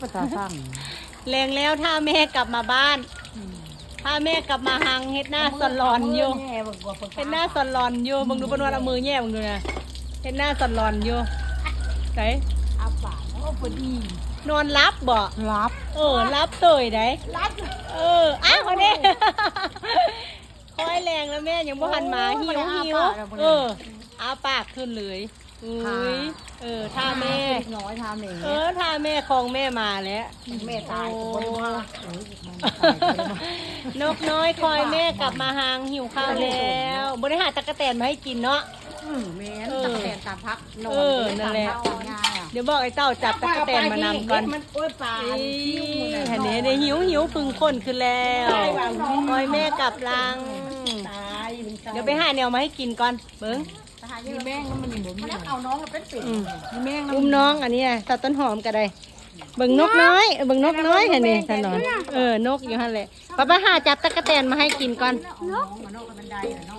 ภาษาสั่ง แรงแล้วถ้าแม่กลับมาบ้าน ถ้าแม่กลับมาหังเฮ็ดหน้าสลอนอยู่เฮ็ดหน้าสลอนอยู่มึงดูปนวดเอามือแย่มึงดูนะเฮ็ดหน้าสลอนอยู่ไหน อาปากโอ้พอดี นอนรับบ่ รับ รับเตยได้ รับ อ้าวเด้คอยแรงแล้วแม่ยังบ่หันมาหิวอ้าปากขึ้นเลยอุ้ยถ้าแม่ น้อยทำเอง ถ้าแม่ของแม่มาแล้ว แม่ตายคนมาน กน้อยคอยแม่กลับมาหางหิวข้าวแล้วบริหารตะกะแตนมาให้กินเนาะ แม่ตะแตนตามพักนอน นั่นแหละ ง่ายอ่ะ เดี๋ยวบอกไอ้เต้าจับตะกะแตนมานำก่อน มันโอ้ยปลา เห็นนี้หิวพึ่งคนขึ้นแล้วคอยแม่กลับลัง ตาย เดี๋ยวไปหาแนวมาให้กินก่อนเบิ้ง มีแม่งมันอยู่มันเอาน้องมาเป็นเป็ดมีแม่ง อุ้มน้องอันนี้ตัดต้นหอมก็ได้เบิ่งนกน้อยเบิ่งนกน้อยเห็นนี่ถนนนกอยู่หั่นแหละป้าหาจับตะกะแตนมาให้กินก่อน น้องมันนอกกันบันได